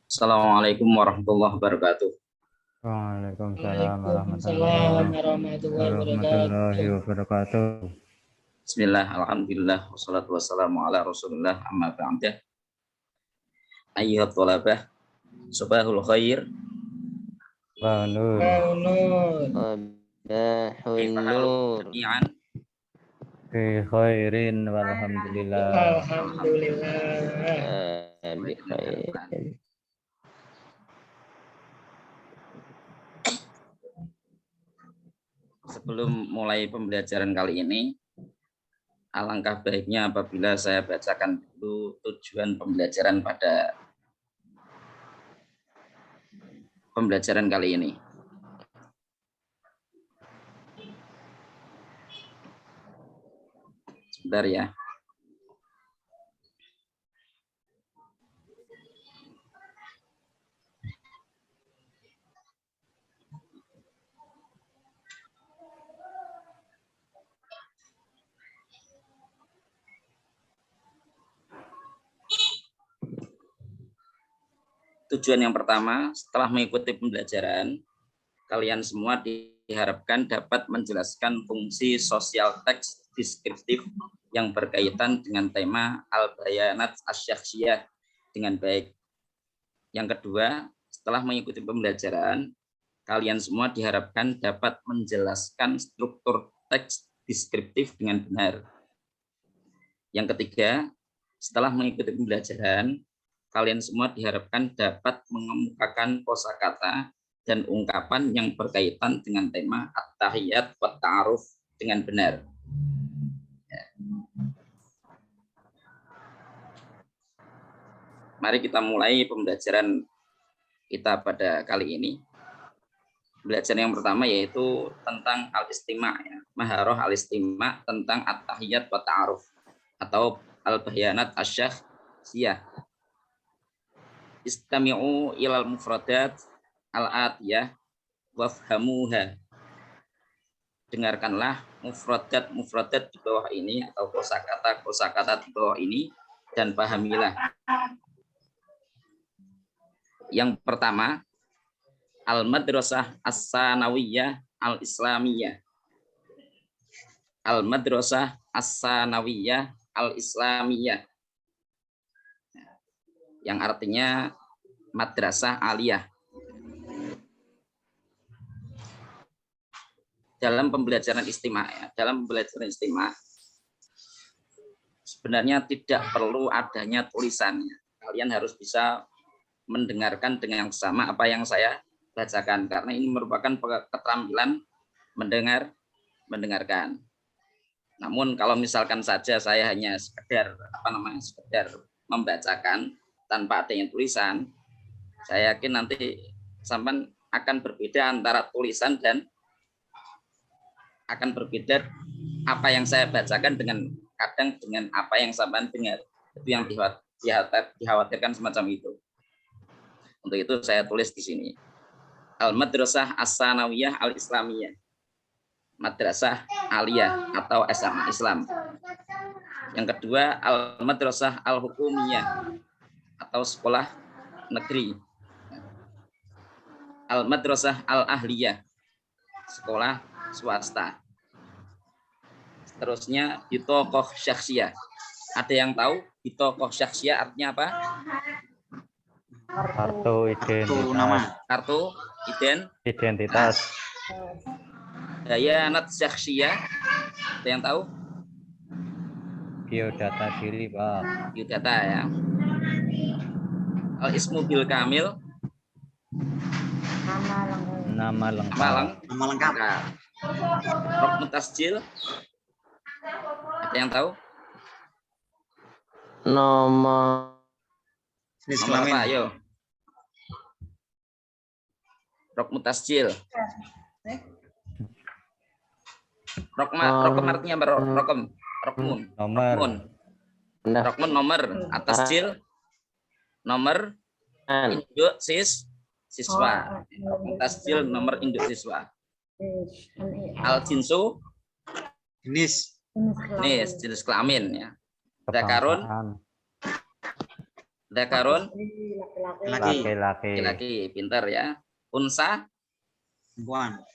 Assalamualaikum warahmatullahi wabarakatuh. Waalaikumsalam Waalaikumsalam warahmatullahi wabarakatuh. Bismillah, alhamdulillah, wassalatu wassalamu ala rasulullah, amma ba'da. Ayyuhat thalabah, subahul khair. Banur. Nur. Jami'an. Fi khairin walhamdulillah. Alhamdulillah. Sebelum mulai pembelajaran kali ini, alangkah baiknya apabila saya bacakan dulu tujuan pembelajaran pada pembelajaran kali ini. Sebentar ya. Tujuan yang pertama, setelah mengikuti pembelajaran, kalian semua diharapkan dapat menjelaskan fungsi sosial teks deskriptif yang berkaitan dengan tema al-bayanat asy-syakhsiyah dengan baik. Yang kedua, setelah mengikuti pembelajaran, kalian semua diharapkan dapat menjelaskan struktur teks deskriptif dengan benar. Yang ketiga, setelah mengikuti pembelajaran, kalian semua diharapkan dapat mengemukakan kosakata dan ungkapan yang berkaitan dengan tema at-tahiyat wa ta'aruf dengan benar. Ya. Mari kita mulai pembelajaran kita pada kali ini. Pembelajaran yang pertama yaitu tentang al-istima', ya. Maharoh al-istima' tentang at-tahiyat wa ta'aruf atau al-bayanat asy-syakhsiyah. Istami'u ilal mufradat al-atiyah wafhamuha. Dengarkanlah mufradat di bawah ini atau kosakata di bawah ini dan pahamilah. Yang pertama, al-madrasah as-sanawiyah al-islamiyah. Al-madrasah as-sanawiyah al-islamiyah. Yang artinya madrasah aliyah. Dalam pembelajaran istima', ya, sebenarnya tidak perlu adanya tulisannya. Kalian harus bisa mendengarkan dengan sama apa yang saya bacakan karena ini merupakan keterampilan mendengarkan. Namun kalau misalkan saja saya hanya sekedar membacakan tanpa adanya tulisan, saya yakin nanti sampai akan berbeda antara tulisan dan akan berbeda apa yang saya bacakan dengan apa yang sampai dengar. Itu yang dikhawatirkan semacam itu. Untuk itu saya tulis di sini. Al-Madrasah As-Sanawiyah Al-Islamiyah. Madrasah Aliyah atau SMA Islam. Yang kedua, Al-Madrasah Al-Hukumiyah atau sekolah negeri. Al-Madrasah Al-Ahliyah, sekolah swasta. Seterusnya, bitokoh syakhsiyah. Ada yang tahu bitokoh syakhsiyah artinya apa? Kartu identitas. Kartu Identitas. Bayanat syakhsiyah. Ada yang tahu? Biodata diri, Pak. Biodata ya. Al-ismu bil kamil. Nama lengkap. Rukun tasjil. Ada yang tahu? Nama apa? Ayo. Rokmu tasjil. Rokma artinya apa? Rokmun. Nomor. Rokmun nomor. Atasjil nomor induk siswa. Rokmu tasjil nomor induk siswa. Al jinsu Jenis. jenis kelamin ya. Dakarun Laki-laki. laki-laki, pintar ya. Unsa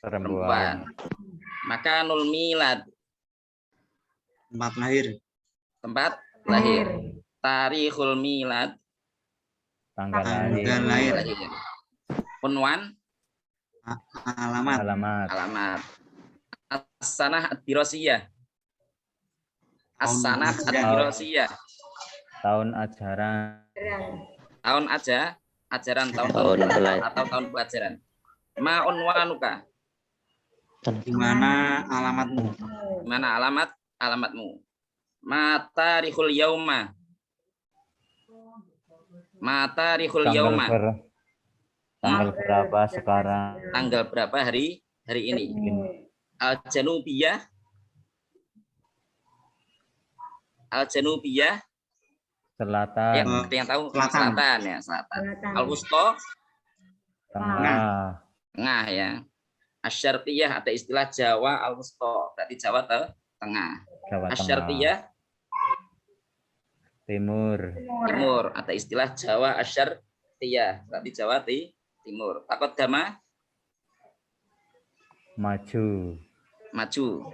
perempuan. Maka nul milad Tempat lahir. tempat lahir. Tarikhul milad Tanggal Tanggal lahir. lahir. Unwan Alamat. alamat. As-sanah ad-dirasiyah. As-sanah ad-dirasiyah. Tahun ajaran. Tahun ajaran tahun atau tahun pelajaran. Ma unwanuka. Di mana alamatmu? Mana alamatmu? Ma tarikhul yauma. Ma tarikhul yauma. Tanggal berapa sekarang? Tanggal berapa hari ini? Al-Janubiyah. Al-Janubiyah. Selatan. Yang tahu selatan ya, selatan. Al-Wusta. Tengah. Tengah ya. Asyartiyah ada istilah Jawa Al-Wusta. Berarti Jawa tengah. Jawa Tengah. Asyartiyah Timur. ada istilah Jawa Asyartiyah. Berarti Jawa timur. Takut dama Maju.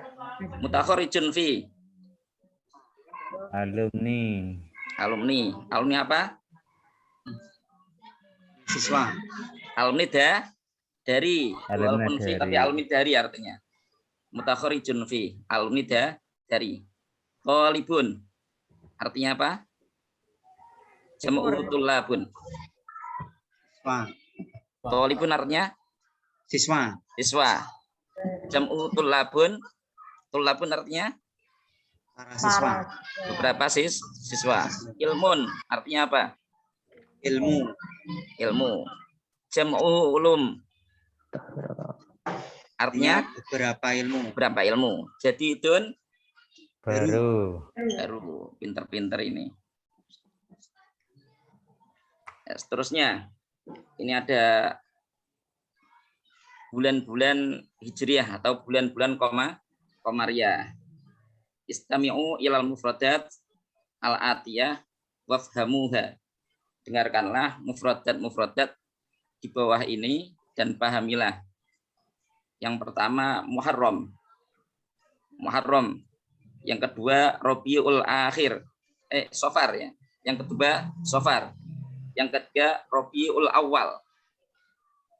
Mutakhorijun fi. Alumni apa? Siswa. Alumni dari. Walaupun fi tapi alumni dari artinya. Mutakhorijun fi. Alumni dari. Thalibun artinya apa? Jam'u tullabun. Thalibun artinya Siswa. Jam'u tullabun artinya Para siswa. beberapa siswa. Ilmun artinya apa? Ilmu. Jam'u ulum artinya beberapa ilmu. Jadi itu Baru. pinter-pinter ini. Ya, seterusnya ini ada bulan-bulan hijriah atau bulan-bulan komariah. Istami'u ilal mufradat al-atiyah wafhamuha. Dengarkanlah mufradat di bawah ini dan pahamilah. Yang pertama Muharram. Yang kedua Rabiul Akhir. Safar ya. Yang kedua Safar. Yang ketiga Rabiul Awal.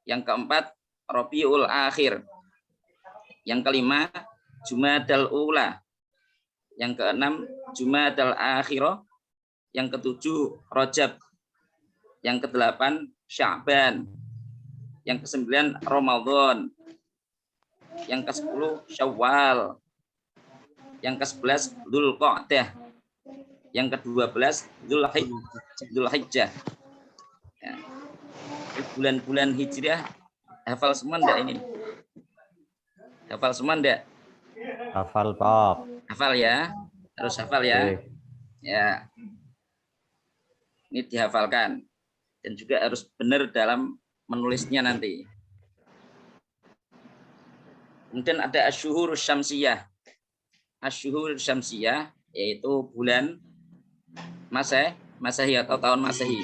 Yang keempat Rabiul Akhir. Yang kelima Jumadal Ula. Yang keenam Jumadal Akhirah. Yang ketujuh Rajab. Yang kedelapan Sya'ban. Yang kesembilan Ramadan. Yang ke-10 Syawal. Yang ke-11 Dzulqa'dah. Yang ke-12 Dzulhijjah. Ya. Bulan-bulan hijriah hafal semua enggak ini? Hafal semua enggak? Hafal, Pak. Hafal ya. Harus hafal ya. Ya. Ini dihafalkan dan juga harus benar dalam menulisnya nanti. Kemudian ada asyuhur syamsiyah. Asyuhur syamsiyah yaitu bulan Masehi atau tahun Masehi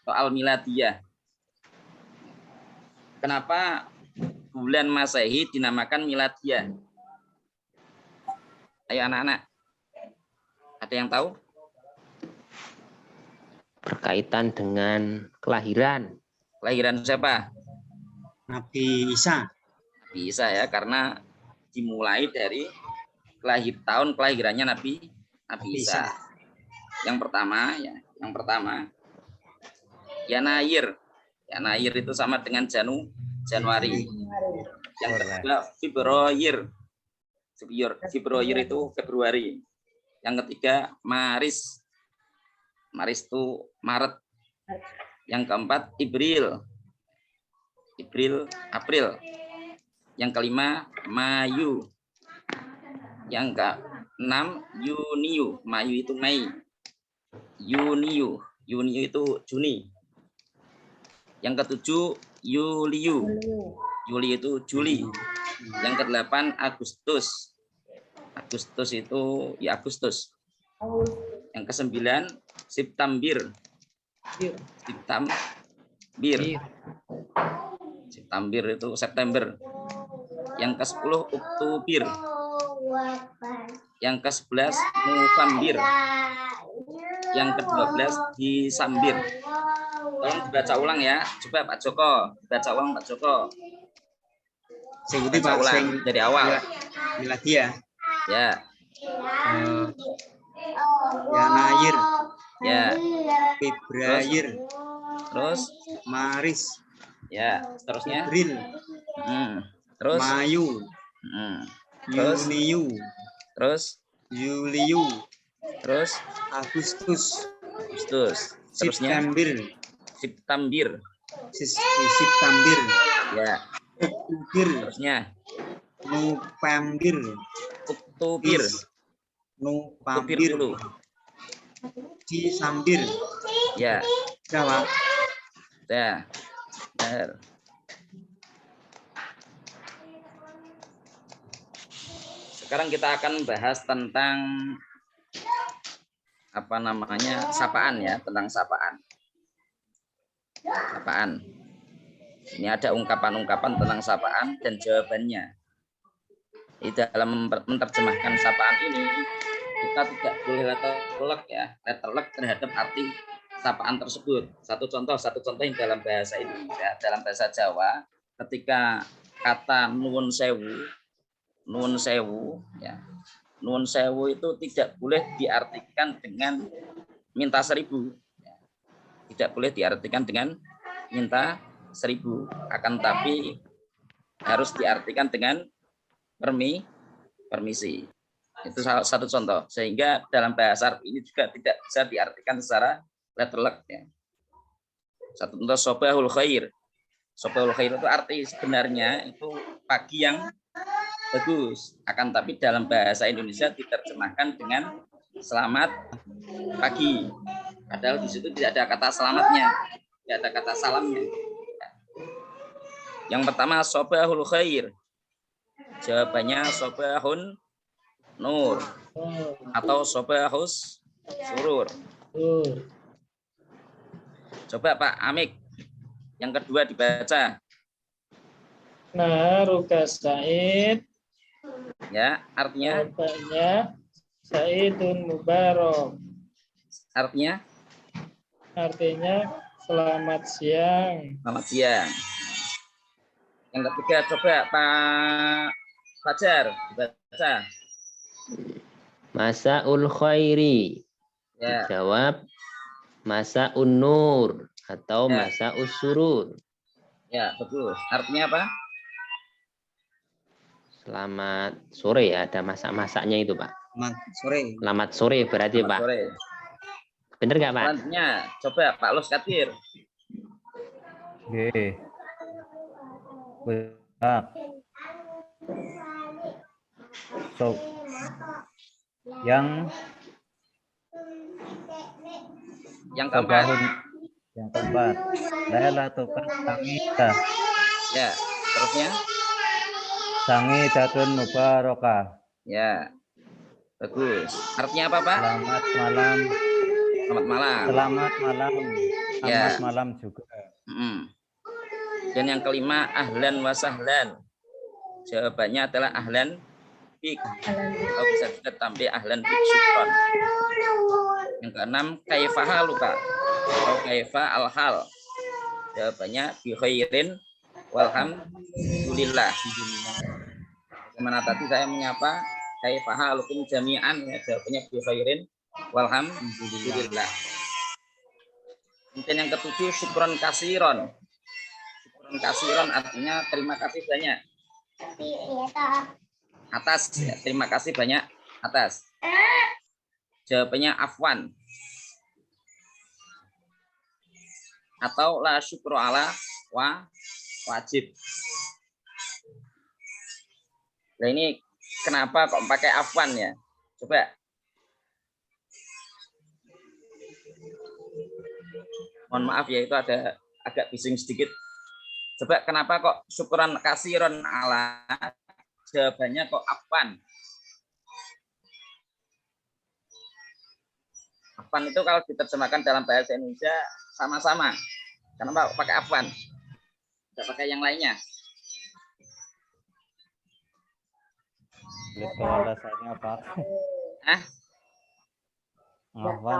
atau al-miladiyah. Kenapa bulan Masehi dinamakan miladiyah? Ayo anak-anak. Ada yang tahu? Berkaitan dengan kelahiran. Kelahiran siapa? Nabi Isa. Nabi Isa ya, karena dimulai dari tahun kelahirannya Nabi Isa. Yang pertama Yanair. Yanair itu sama dengan Januari. Yang kedua Februari. Februari itu Februari. Yang ketiga Maris. Maris itu Maret. Yang keempat Ibril. April. Yang kelima Mayu. Yang keenam Yuniu. Mayu itu Mei. Yuniu itu Juni. Yang ketujuh Yuliu. Juli itu Juli. Yang kedelapan Agustus. Agustus itu ya Agustus. Yang kesembilan September. September itu September. Yang ke-10 Oktober. Yang ke-11 November. Yang ke-12 Desember. Tolong dibaca ulang ya. Coba Pak Joko, dibaca ulang Pak Joko. Ikuti Pak, dari awal. Lagi ya. Ya. Yanair. Ya. Februari. Terus Maris. Ya, seterusnya. April. Terus Mayu. Terus Yuniu. Terus Yuliu. Terus Agustus. Terusnya September. September. Ya. Oktober. Terusnya November. Oktober. November. Desember. Ya. Jawab. Ya. Benar. Sekarang kita akan bahas tentang sapaan ya, tentang sapaan. Ini ada ungkapan-ungkapan tentang sapaan dan jawabannya. Di dalam menerjemahkan sapaan ini, kita tidak boleh letterlek ya, letterlek terhadap arti sapaan tersebut. Satu contoh yang dalam bahasa Indonesia, dalam bahasa Jawa, ketika kata nuwun sewu ya. Nuwun sewu itu tidak boleh diartikan dengan minta 1000. Tidak boleh diartikan dengan minta 1000, akan tapi harus diartikan dengan permisi. Itu satu contoh. Sehingga dalam bahasa Arab ini juga tidak bisa diartikan secara letterlek ya. Satu contoh sobahul khair. Sobahul khair itu arti sebenarnya itu pagi yang bagus, akan tapi dalam bahasa Indonesia diterjemahkan dengan selamat pagi. Padahal di situ tidak ada kata selamatnya, tidak ada kata salamnya. Yang pertama sobahul khair. Jawabannya sobahun nur atau sobahus surur. Coba Pak Amik, yang kedua dibaca. Naruka Said. Ya, artinya Saidun Mubarak. Artinya selamat siang. Selamat siang. Yang ketiga coba Pak Fajar dibaca. Masaul khairi. Ya. Dijawab Masaun nur atau Ya. Masaus surur. Ya, betul. Artinya apa? Selamat sore ya, ada masak-masaknya itu Pak. Selamat sore berarti Pak. Sore. Bener nggak Pak? Selanjutnya coba Pak Lus Katir. Oke. Berak. So, yang keempat. Yang keempat. Lailatul Qadar. Ya, terusnya Sangidatun mubarakah. ya, bagus. Artinya apa Pak? Selamat malam. Selamat malam. Selamat malam. Ya. Selamat malam juga. Dan yang kelima ahlan wa sahlan. Jawabannya adalah ahlan bik. Atau bisa juga tampil ahlan bik syukron. Yang keenam kaifa halu Pak. Atau kaifa al-hal. Jawabannya bi khairin walhamdulillah. Bagaimana tadi saya menyapa kaifa halukum jami'an, ya jawabannya bi khairin walhamdulillah. Kemudian yang ketujuh syukron kasiron. Syukron kasiron artinya terima kasih banyak. Atas ya, terima kasih banyak atas. Jawabannya afwan. Atau la syukru ala wajib. Nah ini kenapa kok pakai afwan ya? Coba. Mohon maaf ya, itu ada agak bising sedikit. Coba kenapa kok syukuran kasiron ala? Jawabannya kok afwan. Afwan itu kalau diterjemahkan dalam bahasa Indonesia sama-sama. Kenapa pakai afwan? Tidak pakai yang lainnya. Itu alasannya apa? Hah? Ngafwan.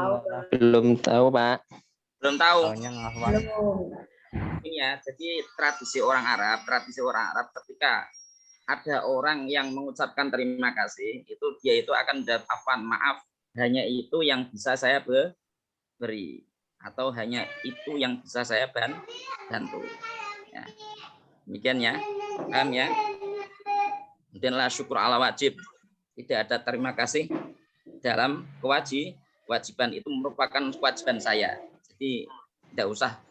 Belum tahu, Pak. Belum tahu. Taunya ngafwan. Ini ya, jadi tradisi orang Arab ketika ada orang yang mengucapkan terima kasih, itu dia itu akan menjawab afwan, maaf, hanya itu yang bisa saya beri, atau hanya itu yang bisa saya bantu. Ya. Demikian ya, paham ya? Kemudianlah syukur ala wajib, tidak ada terima kasih dalam kewajiban, itu merupakan kewajiban saya. Jadi tidak usah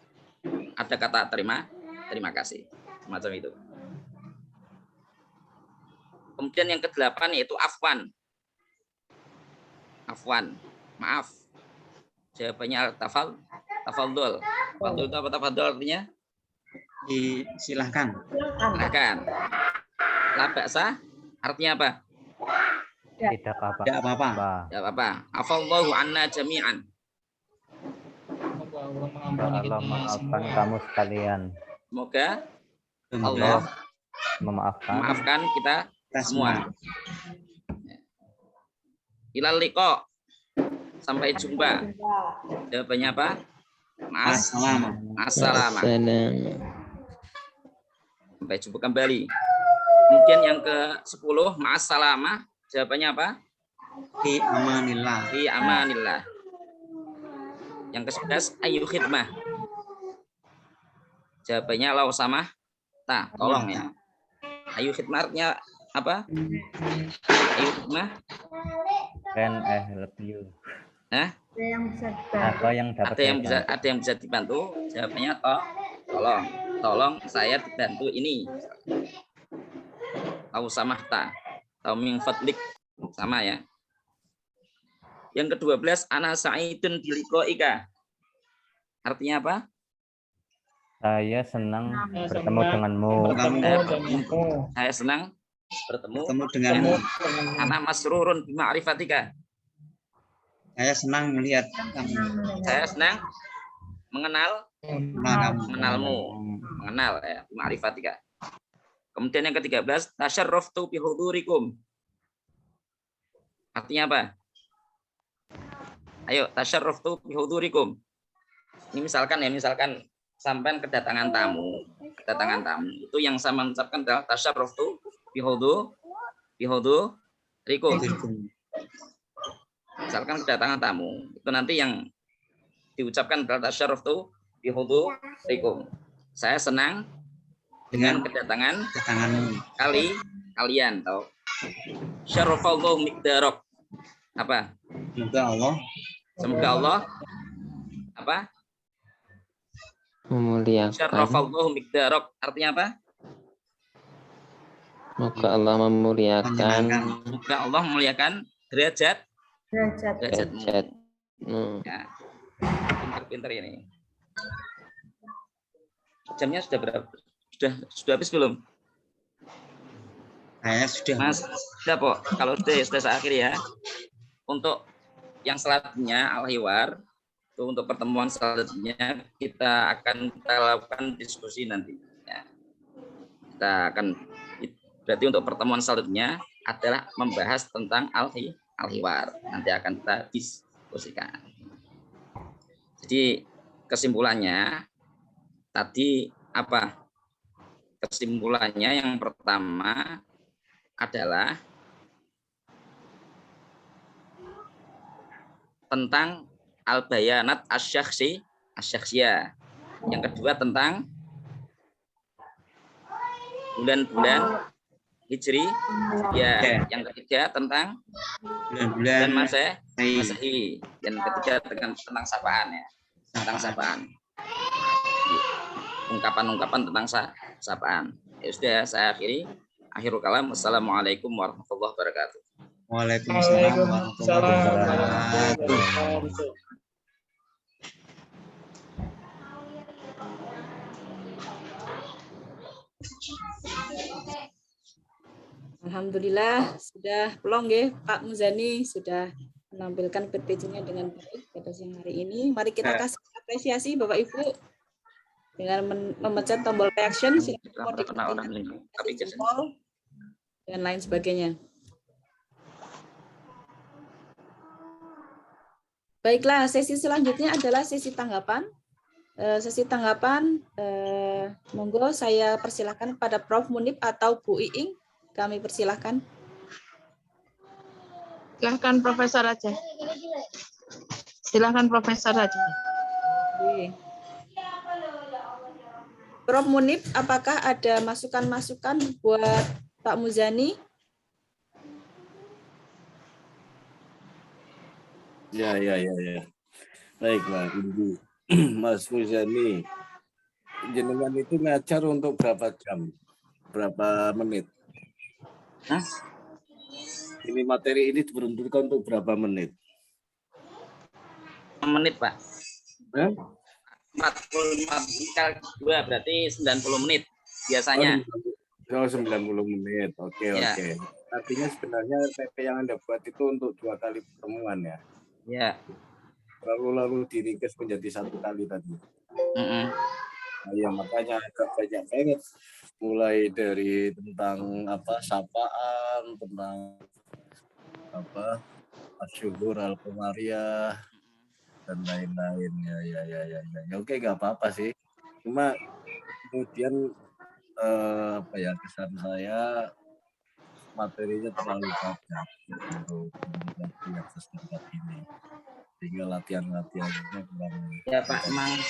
ada kata terima kasih, semacam itu. Kemudian yang ke-8 yaitu afwan. Afwan, maaf. Jawabannya tafadhol. Tafadhol itu apa tafadhol artinya? Silahkan. Silakan. La ba'sa artinya apa? Tidak apa-apa. Tidak apa-apa. Tidak apa-apa. Afallahu anna jami'an. Allah maafkan kamu sekalian. Semoga Allah memaafkan kita semua. Ilal liqa. Sampai jumpa. Jawabannya apa? Ma'assalam. Sampai jumpa kembali. Kemudian yang ke-10 ma'assalamah. Jawabannya apa? Fi amanillah. Fi amanillah. Yang ke-11 ayu khidmah. Jawabannya lau sama tolong ya. Ayu khidmah artinya apa? Ayu khidmah. Can I help you? Hah? Apa yang dapat Ada yang bisa dibantu? Jawabannya tolong saya dibantu ini. Lau sama atau min fadlik, sama ya. Yang ke-12 ana sa'idun biliqaika. Artinya apa? Saya senang bertemu denganmu. Saya senang bertemu denganmu. Ana masrurun bima'rifatika. Saya senang melihat kamu. Saya senang mengenalmu, ya, bima'rifatika. Kemudian yang ke-13 tasyarraftu bihudurikum. Artinya apa? Ayo, tasyarraftu bihudurikum. Ini misalkan sampai kedatangan tamu itu yang saya mengucapkan adalah tasyarraftu bihudurikum. Misalkan kedatangan tamu, itu nanti yang diucapkan adalah tasyarraftu bihudurikum. Saya senang dengan kedatangan kalian atau syarafallahu miqdarak. Apa? Semoga Allah apa? Memuliakan. Syarafallahu miqdarak artinya apa? Semoga Allah memuliakan. Semoga Allah memuliakan derajatmu. Ya. Pintar-pintar ini. Jamnya sudah berapa? Sudah habis belum? Saya sudah. Mas, sudah Pak. Kalau sudah saya akhiri ya. Untuk yang selanjutnya al-hiwar, itu untuk pertemuan selanjutnya kita lakukan diskusi nanti. Ya. Berarti untuk pertemuan selanjutnya adalah membahas tentang al-hiwar. Nanti akan kita diskusikan. Jadi kesimpulannya tadi apa? Kesimpulannya yang pertama adalah tentang al-bayanat asyakhsiyah. Yang kedua tentang bulan-bulan Hijri. Ya, yang ketiga tentang bulan Masehi. Dan ketiga tentang sapaan ya. Tentang sapaan. Ungkapan-ungkapan tentang sapaan. Ya sudah, saya akhiri. Akhirul kalam. Assalamualaikum warahmatullahi wabarakatuh. Waalaikumsalam warahmatullahi wabarakatuh. Alhamdulillah sudah plong ya Pak Muzani, sudah menampilkan PPT-nya dengan baik pada siang hari ini. Mari kita kasih apresiasi Bapak Ibu dengan memencet tombol reaction, dan lain sebagainya. Baiklah, sesi selanjutnya adalah sesi tanggapan. Monggo saya persilahkan pada Prof. Munib atau Bu Iing. Kami persilahkan. Silahkan Profesor aja. Silahkan Profesor aja. Prof. Munib, apakah ada masukan-masukan buat Pak Muzani? Ya. Baik, Mbak Ibu. Mas Muzani, jenengan itu ngajar untuk berapa jam? Berapa menit? Hah? Ini materi ini diperuntukkan untuk berapa menit? 6 menit, Pak. 45 kali 2 berarti 90 menit biasanya. Oh, 90 menit. Oke. Artinya sebenarnya PP yang Anda buat itu untuk 2 kali pertemuan ya? Ya. Lalu diringkas menjadi 1 kali tadi. Nah, ya makanya agak banyak banget. Mulai dari tentang sapaan, tentang asyuhur al-qamariyah dan lain-lain. Ya. Oke, nggak apa-apa sih. Cuma kemudian kesan saya materinya terlalu banyak untuk yang sesingkat ini. Sehingga latihan-latihannya kurang. Ya Pak, emang.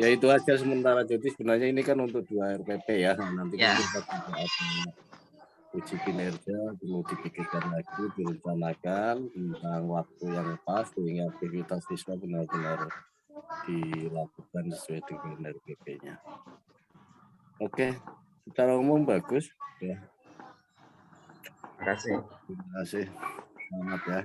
Ya itu aja sementara. Jadi sebenarnya ini kan untuk 2 RPP ya. Nanti kita uji kinerja, perlu dipikirkan lagi, direncanakan tentang waktu yang pas sehingga aktivitas siswa benar-benar dilakukan sesuai dengan RPP-nya. Oke, secara umum bagus ya. Terima kasih. Terima kasih. Selamat ya.